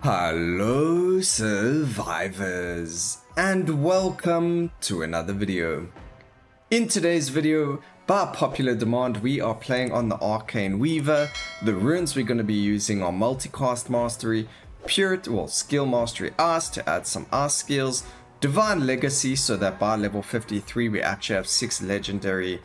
Hello survivors, and welcome to another video. In today's video, by popular demand, we are playing on the Arcane Weaver. The runes we're going to be using are Multicast Mastery, Skill Mastery Ice to add some Ice skills, Divine Legacy so that by level 53 we actually have 6 legendary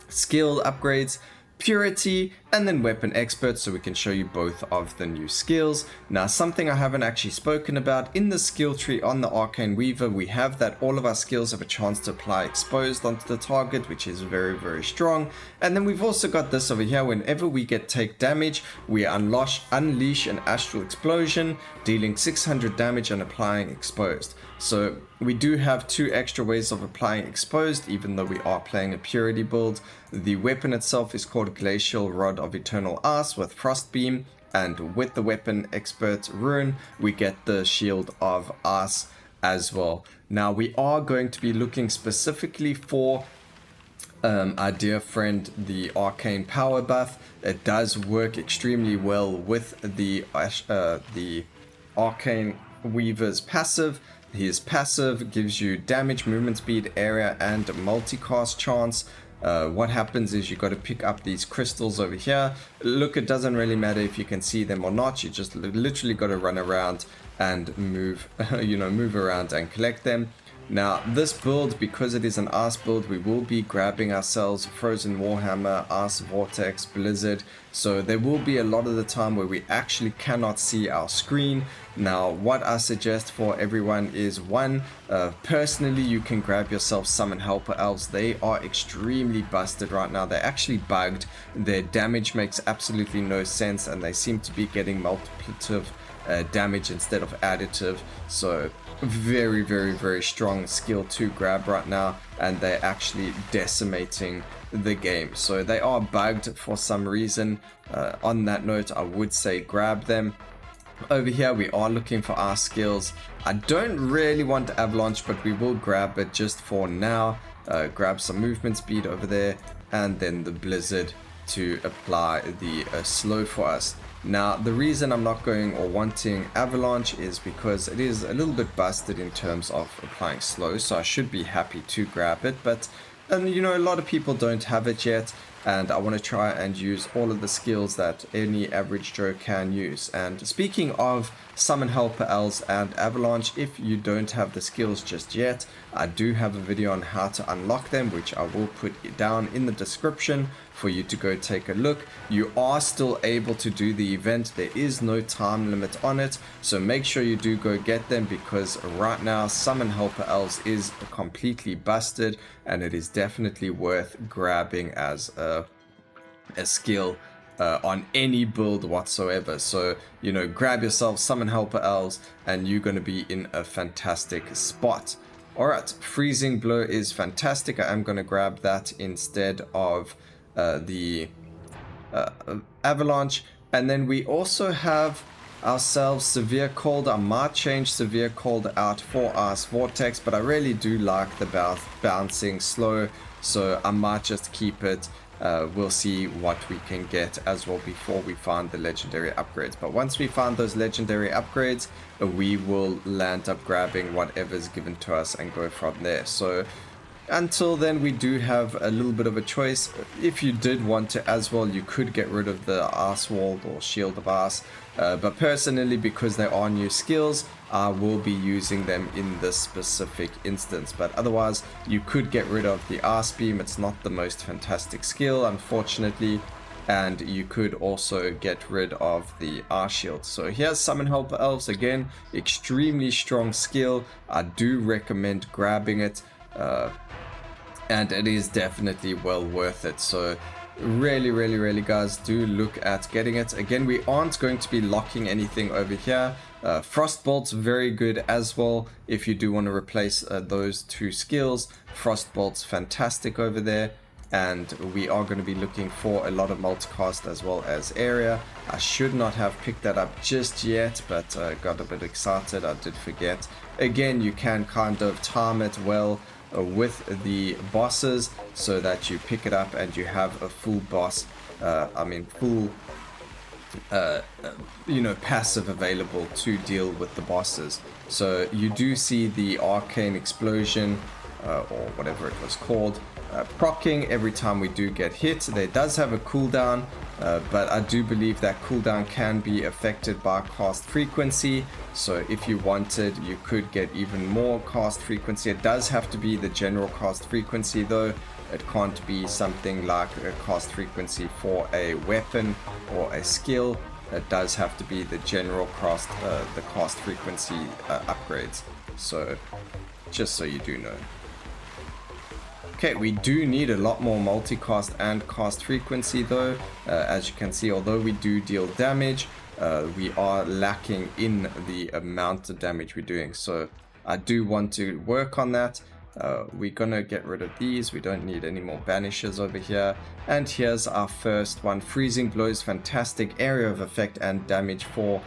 skill upgrades, Purity, and then Weapon Expert, so we can show you both of the new skills. Now, something I haven't actually spoken about, in the skill tree on the Arcane Weaver, we have that all of our skills have a chance to apply exposed onto the target, which is very, very strong. And then we've also got this over here, whenever we take damage, we unleash an Astral Explosion, dealing 600 damage and applying exposed. So we do have 2 extra ways of applying exposed, even though we are playing a purity build. The weapon itself is called Glacial Rod of Eternal Ice with Frost Beam, and with the Weapon Expert rune, we get the Shield of Ice as well. Now we are going to be looking specifically for our dear friend, the Arcane Power buff. It does work extremely well with the Arcane Weaver's passive. His passive gives you damage, movement speed, area, and multicast chance. What happens is you got to pick up these crystals over here. Look, it doesn't really matter if you can see them or not. You just literally got to run around and move, move around and collect them. Now, this build, because it is an Ice build, we will be grabbing ourselves Frozen Warhammer, Ice VOrtex, Blizzard. So there will be a lot of the time where we actually cannot see our screen. Now, what I suggest for everyone is personally, you can grab yourself Summon Helper Elves. They are extremely busted right now. They're actually bugged. Their damage makes absolutely no sense, and they seem to be getting multiplicative damage instead of additive. So very, very, very strong skill to grab right now, and they're actually decimating the game. So they are bugged for some reason. On that note, I would say grab them. Over here we are looking for our skills. I don't really want Avalanche, but we will grab it just for now. Grab some movement speed over there, and then the Blizzard to apply the slow for us. Now, the reason I'm not going or wanting Avalanche is because it is a little bit busted in terms of applying slow, so I should be happy to grab it, but a lot of people don't have it yet, and I want to try and use all of the skills that any average Joe can use. And speaking of Summon Helper Elves and Avalanche, if you don't have the skills just yet, I do have a video on how to unlock them, which I will put down in the description for you to go take a look. You are still able to do the event. There is no time limit on it, so make sure you do go get them, because right now Summon Helper Elves is completely busted, and it is definitely worth grabbing as a skill on any build whatsoever. So grab yourself Summon Helper Elves and you're going to be in a fantastic spot. Alright, Freezing Blow is fantastic. I am going to grab that instead of the Avalanche. And then we also have ourselves Severe Cold. I might change Severe Cold out for Ice VOrtex, but I really do like the bouncing slow, so I might just keep it. We'll see what we can get as well before we find the legendary upgrades. But once we find those legendary upgrades, we will land up grabbing whatever's given to us and go from there. So until then, we do have a little bit of a choice. If you did want to as well, you could get rid of the Ice Wall or Shield of Ice. But personally, because they are new skills, I will be using them in this specific instance. But otherwise, you could get rid of the Ice Beam. It's not the most fantastic skill, unfortunately. And you could also get rid of the Ice Shield. So here's Summon Helper Elves. Again, extremely strong skill. I do recommend grabbing it. And it is definitely well worth it. So really guys, do look at getting it. Again, we aren't going to be locking anything over here. Frostbolt's very good as well if you do want to replace those 2 skills. Frostbolt's fantastic over there, and we are going to be looking for a lot of multicast as well as area. I should not have picked that up just yet, but got a bit excited. I did forget. Again, you can kind of time it well with the bosses so that you pick it up and you have a full boss, full passive available to deal with the bosses. So you do see the arcane explosion, or whatever it was called, proccing every time we do get hit. There does have a cooldown, but I do believe that cooldown can be affected by cast frequency. So if you wanted, you could get even more cast frequency. It does have to be the general cast frequency though. It can't be something like a cast frequency for a weapon or a skill. It does have to be the general cast, the cast frequency upgrades. So just so you do know. Okay, we do need a lot more multicast and cast frequency though. As you can see, although we do deal damage, we are lacking in the amount of damage we're doing. So I do want to work on that. We're gonna get rid of these. We don't need any more banishes over here. And here's our first one. Freezing blows, fantastic area of effect and damage for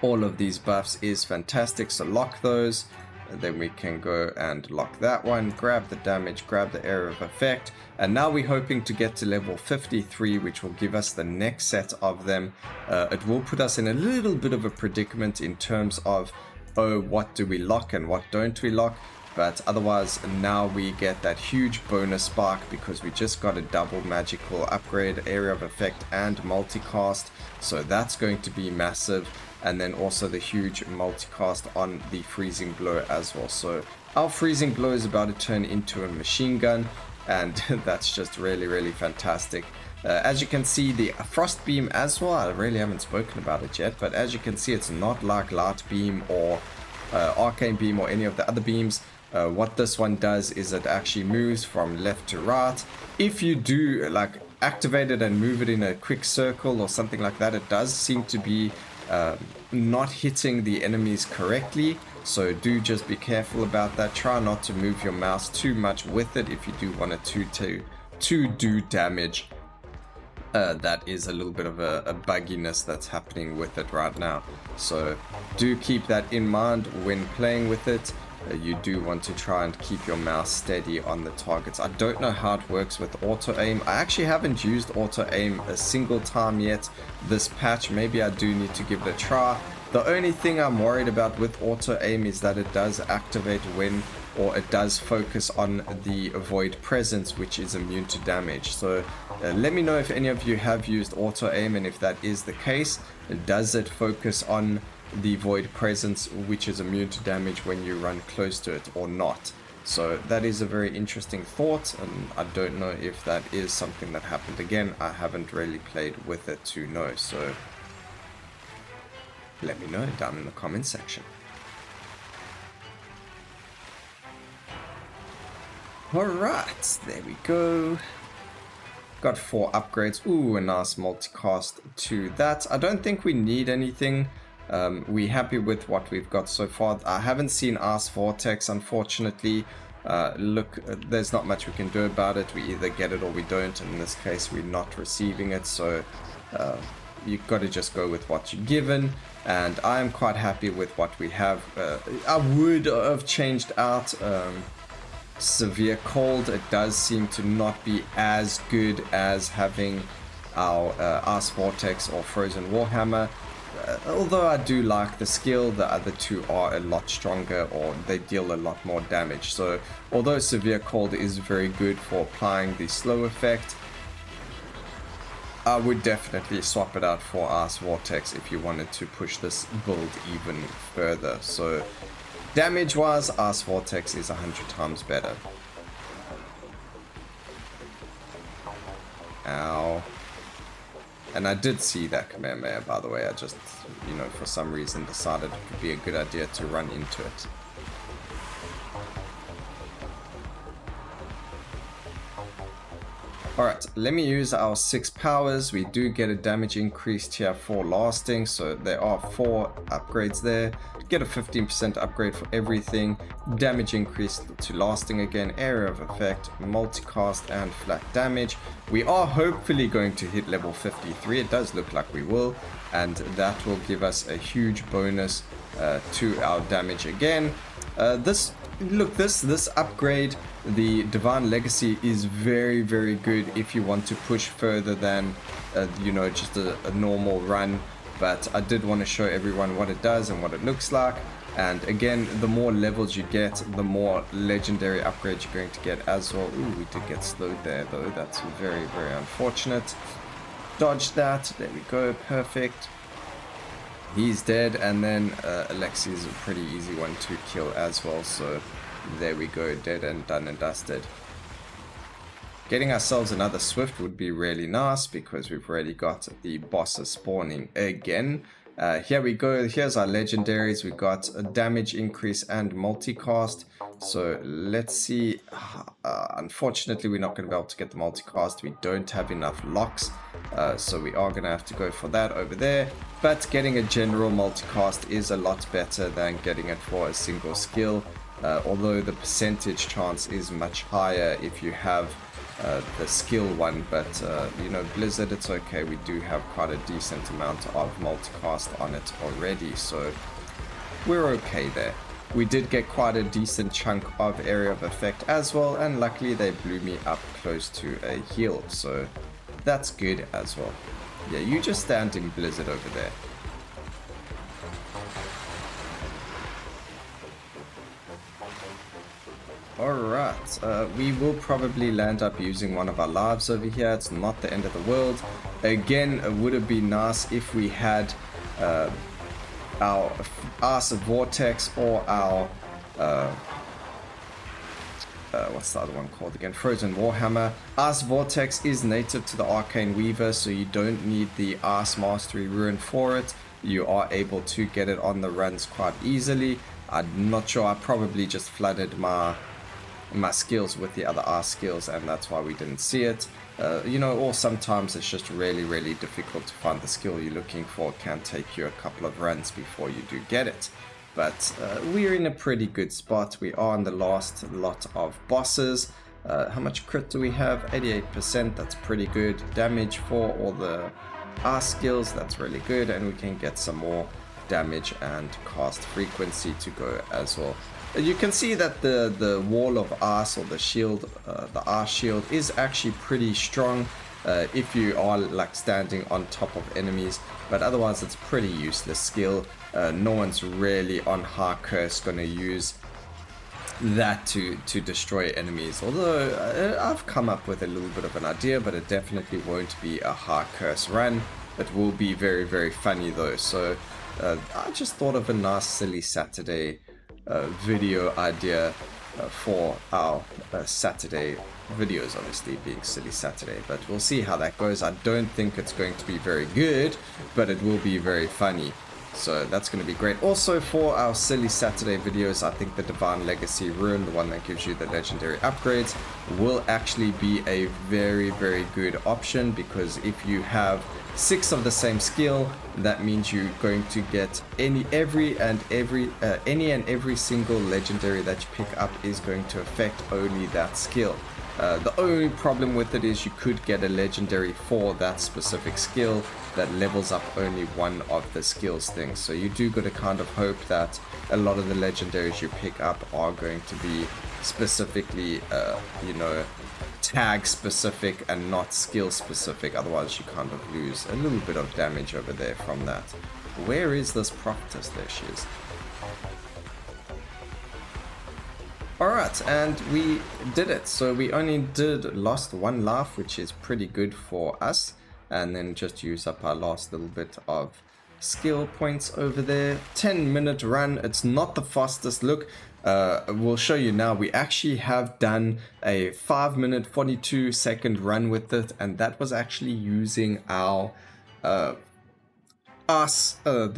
all of these buffs is fantastic. So lock those. And then we can go and lock that one, grab the damage, grab the area of effect, and now we're hoping to get to level 53, which will give us the next set of them. It will put us in a little bit of a predicament in terms of, oh, what do we lock and what don't we lock? But otherwise, now we get that huge bonus spark because we just got a double magical upgrade, area of effect and multicast, so that's going to be massive. And then also the huge multicast on the freezing blow as well. So our freezing blow is about to turn into a machine gun, and that's just really, really fantastic. As you can see, the frost beam as well, I really haven't spoken about it yet, but as you can see, it's not like light beam or arcane beam or any of the other beams. What this one does is it actually moves from left to right. If you do like activate it and move it in a quick circle or something like that, it does seem to be not hitting the enemies correctly, so do just be careful about that. Try not to move your mouse too much with it if you do want it to do damage. That is a little bit of a bugginess that's happening with it right now, so do keep that in mind when playing with it. You do want to try and keep your mouse steady on the targets. I don't know how it works with auto aim. I actually haven't used auto aim a single time yet this patch. Maybe I do need to give it a try. The only thing I'm worried about with auto aim is that it does activate when, or it does focus on the void presence, which is immune to damage. So let me know if any of you have used auto aim, and if that is the case, does it focus on the void presence, which is immune to damage when you run close to it, or not? So that is a very interesting thought, and I don't know if that is something that happened. Again, I haven't really played with it to know, so let me know down in the comment section. Alright, there we go. Got 4 upgrades. Ooh, a nice multicast to that. I don't think we need anything. We're happy with what we've got so far. I haven't seen Ice VOrtex, unfortunately. Look, there's not much we can do about it. We either get it or we don't. In this case, we're not receiving it, so you've got to just go with what you're given. And I am quite happy with what we have. I would have changed out Severe Cold. It does seem to not be as good as having our Ice VOrtex or Frozen Warhammer. Although I do like the skill, the other two are a lot stronger, or they deal a lot more damage. So although Severe Cold is very good for applying the slow effect, I would definitely swap it out for Ice VOrtex if you wanted to push this build even further. So damage wise, Ice VOrtex is 100 times better. Ow. And I did see that Kamehameha, by the way. I just, for some reason decided it would be a good idea to run into it. Alright, let me use our 6 powers. We do get a damage increased here for lasting, so there are 4 upgrades there. Get a 15% upgrade for everything, damage increased to lasting again, area of effect, multicast and flat damage. We are hopefully going to hit level 53, it does look like we will, and that will give us a huge bonus to our damage again. This look, this upgrade, the Divine Legacy, is very, very good if you want to push further than, you know, just a normal run. But I did want to show everyone what it does and what it looks like. And again, the more levels you get, the more legendary upgrades you're going to get as well. Ooh, we did get slowed there though. That's very, very unfortunate. Dodge that. There we go. Perfect. He's dead. And then Alexi is a pretty easy one to kill as well. So there we go. Dead and done and dusted. Getting ourselves another Swift would be really nice because we've already got the bosses spawning again. Here we go. Here's our legendaries. We got a damage increase and multicast. So let's see. Unfortunately, we're not going to be able to get the multicast. We don't have enough locks. So we are going to have to go for that over there. But getting a general multicast is a lot better than getting it for a single skill. Although the percentage chance is much higher if you have the skill one, but you know, Blizzard, it's okay. We do have quite a decent amount of multicast on it already, so we're okay there. We did get quite a decent chunk of area of effect as well, and luckily they blew me up close to a heal, so that's good as well. Yeah, you just stand in Blizzard over there. Alright, we will probably land up using one of our lives over here. It's not the end of the world. Again, it would have been nice if we had our Ice VOrtex or our what's the other one called again? Frozen Warhammer. Ice VOrtex is native to the Arcane Weaver, so you don't need the Ice Mastery rune for it. You are able to get it on the runs quite easily. I'm not sure, I probably just flooded my skills with the other Ice skills, and that's why we didn't see it. You know, or sometimes it's just really difficult to find the skill you're looking for. It can take you a couple of runs before you do get it. But we're in a pretty good spot. We are on the last lot of bosses. How much crit do we have? 88%, that's pretty good. Damage for all the Ice skills, that's really good. And we can get some more damage and cast frequency to go as well. You can see that the wall of ice, or the shield, the ice shield, is actually pretty strong if you are like standing on top of enemies, but otherwise it's pretty useless skill. No one's really on high curse going to use that to destroy enemies, although I've come up with a little bit of an idea, but it definitely won't be a high curse run. It will be very funny though. So I just thought of a nice silly Saturday video idea for our Saturday videos, obviously being silly Saturday, but we'll see how that goes. I don't think it's going to be very good, but it will be very funny, so that's going to be great. Also, for our silly Saturday videos, I think the Divine Legacy rune, the one that gives you the legendary upgrades, will actually be a very good option, because if you have 6 of the same skill, that means you're going to get any and every single legendary that you pick up is going to affect only that skill. The only problem with it is you could get a legendary for that specific skill that levels up only one of the skills things. So you do got to kind of hope that a lot of the legendaries you pick up are going to be specifically, you know, tag specific and not skill specific, otherwise you kind of lose a little bit of damage over there from that. Where is this prophetess? There she is. Alright, and we did it. So we only lost 1 life, which is pretty good for us, and then just use up our last little bit of skill points over there. 10-minute run. It's not the fastest. Look, we'll show you now. We actually have done a 5-minute 42-second run with it, and that was actually using our the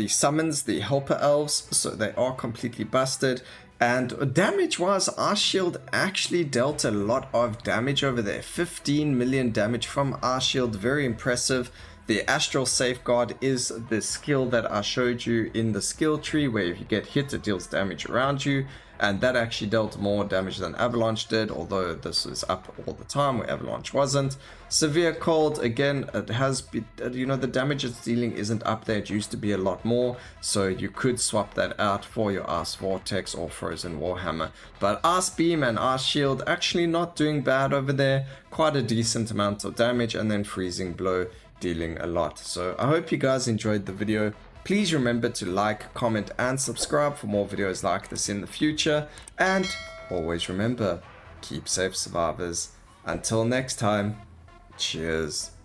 summons, the Helper Elves, so they are completely busted. And damage wise, Ice Shield actually dealt a lot of damage over there. 15 million damage from Ice Shield, very impressive. The Astral Safeguard is the skill that I showed you in the skill tree, where if you get hit, it deals damage around you, and that actually dealt more damage than Avalanche did, although this is up all the time where Avalanche wasn't. Severe Cold, again, it has been, the damage it's dealing isn't up there. It used to be a lot more, so you could swap that out for your Ice VOrtex or Frozen Warhammer. But Ice Beam and Ice Shield actually not doing bad over there, quite a decent amount of damage, and then Freezing Blow dealing a lot. So I hope you guys enjoyed the video. Please remember to like, comment, and subscribe for more videos like this in the future. And always remember, keep safe, survivors. Until next time, cheers.